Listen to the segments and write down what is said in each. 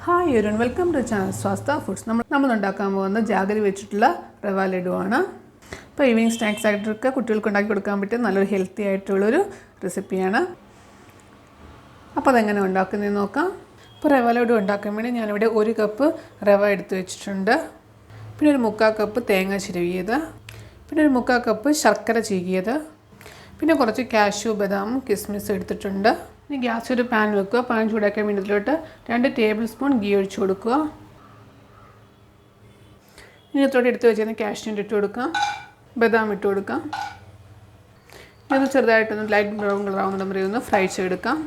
Hi everyone, welcome to channel Swastha foods. നമ്മൾ ഉണ്ടാക്കാൻ പോകുന്ന ജാഗരി വെച്ചിട്ടുള്ള റവ ലഡുവാണ്. ഇപ്പോൾ ഈവനിങ് സ്നാക്സ് ആയിട്ടൊക്കെ കുട്ടികൾക്ക് ഉണ്ടാക്കി കൊടുക്കാൻ പറ്റിയ നല്ലൊരു ഹെൽത്തി ആയിട്ടുള്ളൊരു റെസിപ്പിയാണ്. അപ്പോൾ അതെങ്ങനെ ഉണ്ടാക്കുന്നതെന്ന് നോക്കാം. ഇപ്പോൾ റവ ലഡു ഉണ്ടാക്കാൻ വേണ്ടി ഞാനിവിടെ 1 കപ്പ് റവ എടുത്ത് വെച്ചിട്ടുണ്ട്. പിന്നെ ഒരു 3/4 കപ്പ് തേങ്ങ ചിരവിയത്, പിന്നെ ഒരു 3/4 കപ്പ് ശർക്കര ചീകിയത്, പിന്നെ കുറച്ച് കാഷ്യൂ ബദാമും കിസ്മിസ് എടുത്തിട്ടുണ്ട്. ഇനി ഗ്യാസ് ഒരു പാൻ വെക്കുക. പാൻ ചൂടാക്കാൻ വേണ്ടി ഇതിലോട്ട് 2 ടേബിൾ സ്പൂൺ ഗീ ഒഴിച്ച് കൊടുക്കുക. ഇനി ഇതിലോട്ട് എടുത്ത് വെച്ചിരുന്ന കാഷ്യൂനട്ട് ഇട്ട് കൊടുക്കാം, ബദാം ഇട്ട് കൊടുക്കാം. ഇത് ചെറുതായിട്ടൊന്ന് ലൈറ്റ് ബ്രൗൺ കളർ ആവുന്ന വരെ ഒന്ന് ഫ്രൈ ചെയ്തെടുക്കാം.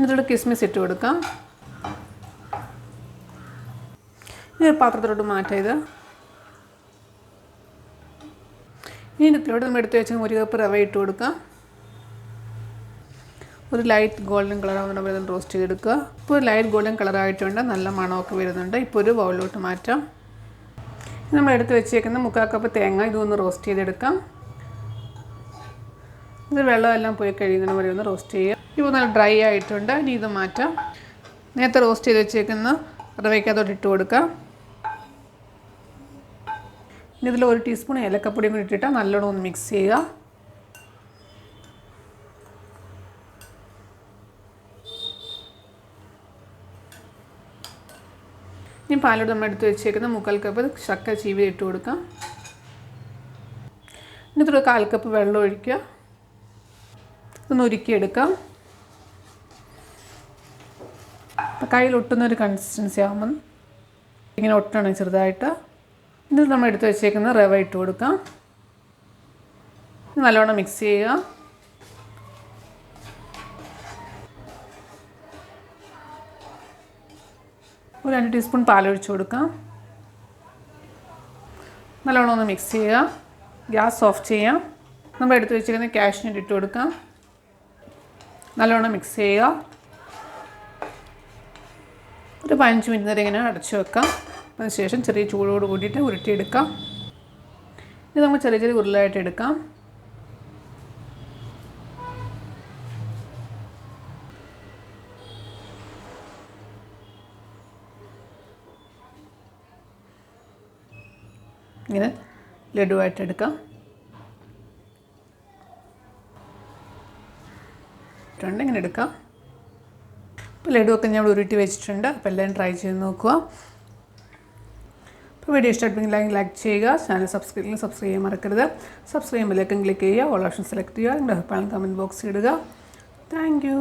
ഇതിലോട്ട് കിസ്മിസ് ഇട്ട് കൊടുക്കാം. ഇനി ഒരു പാത്രത്തിലോട്ട് മാറ്റാം. ഇനി ഇതിലോട്ട് നമ്മൾ എടുത്ത് വെച്ചാൽ 1 കപ്പ് റവ ഇട്ട് കൊടുക്കാം. ഒരു ലൈറ്റ് ഗോൾഡൻ കളർ ആവുന്ന വരെ റോസ്റ്റ് ചെയ്തെടുക്കുക. ഇപ്പോൾ ഒരു ലൈറ്റ് ഗോൾഡൻ കളർ ആയിട്ടുണ്ട്, നല്ല മണമൊക്കെ വരുന്നുണ്ട്. ഇപ്പോൾ ഒരു ബൗളിലോട്ട് മാറ്റാം. നമ്മൾ എടുത്ത് വെച്ചേക്കുന്ന 3/4 കപ്പ് തേങ്ങ ഇതൊന്ന് റോസ്റ്റ് ചെയ്തെടുക്കാം. ഇത് വെള്ളമെല്ലാം പോയി കഴിയുന്നതിന് വരെ ഒന്ന് റോസ്റ്റ് ചെയ്യുക. ഇപ്പോൾ നല്ല ഡ്രൈ ആയിട്ടുണ്ട്. ഇനി ഇത് മാറ്റാം. നേരത്തെ റോസ്റ്റ് ചെയ്ത് വെച്ചേക്കുന്ന റവയ്ക്കകത്തോട്ട് ഇട്ട് കൊടുക്കാം. ഇനി ഇതിൽ 1 ടീസ്പൂൺ ഏലക്കപ്പൊടിയും കൂടി ഇട്ടിട്ട് നല്ലോണം ഒന്ന് മിക്സ് ചെയ്യുക. ഇനി പാലോട് നമ്മൾ എടുത്ത് വെച്ചേക്കുന്ന 3/4 കപ്പ് ശർക്കര ചീവി ഇട്ട് കൊടുക്കാം. ഇനി ഇതൊരു 1/4 കപ്പ് വെള്ളം ഒഴിക്കുക. ഇതൊന്ന് ഉരുക്കിയെടുക്കാം. കയ്യിൽ ഒട്ടുന്നൊരു കൺസിസ്റ്റൻസി ആകുമ്പം ഇങ്ങനെ ഒട്ടണം ചെറുതായിട്ട്. ഇത് നമ്മൾ എടുത്ത് വെച്ചേക്കുന്ന റവ ഇട്ട് കൊടുക്കാം. നല്ലോണം മിക്സ് ചെയ്യുക. ഒരു 2 ടീസ്പൂൺ പാലൊഴിച്ച് കൊടുക്കാം. നല്ലോണം ഒന്ന് മിക്സ് ചെയ്യുക. ഗ്യാസ് ഓഫ് ചെയ്യാം. നമ്മൾ എടുത്ത് വെച്ചിരിക്കുന്ന കാഷ്യൂനട്ട് ഇട്ട് കൊടുക്കാം. നല്ലോണം മിക്സ് ചെയ്യുക. ഒരു 15 മിനിറ്റ് നേരം ഇങ്ങനെ അടച്ചു വെക്കാം. അതിനുശേഷം ചെറിയ ചൂടോട് കൂടിയിട്ട് ഉരുട്ടിയെടുക്കാം. ഇത് നമുക്ക് ചെറിയ ചെറിയ ഉരുളായിട്ട് എടുക്കാം. ഇങ്ങനെ ലഡുവായിട്ട് എടുക്കാം. ഇങ്ങനെ എടുക്കാം. ഇപ്പോൾ ലഡുവൊക്കെ ഞാൻ ഉരുട്ടി വെച്ചിട്ടുണ്ട്. അപ്പോൾ എല്ലാവരും ട്രൈ ചെയ്ത് നോക്കുക. അപ്പോൾ വീഡിയോ ഇഷ്ടപ്പെട്ടെങ്കിൽ ലൈക്ക് ചെയ്യുക. ചാനൽ സബ്സ്ക്രൈബ് ചെയ്യാൻ മറക്കരുത്. സബ്സ്ക്രൈബ് ചെയ്യുമ്പോഴേക്കും ക്ലിക്ക് ചെയ്യുക. ഓൾ ഓപ്ഷൻ സെലക്ട് ചെയ്യുക. നിങ്ങളുടെ അഭിപ്രായം കമൻറ്റ് ബോക്സിൽ ഇടുക. Thank you.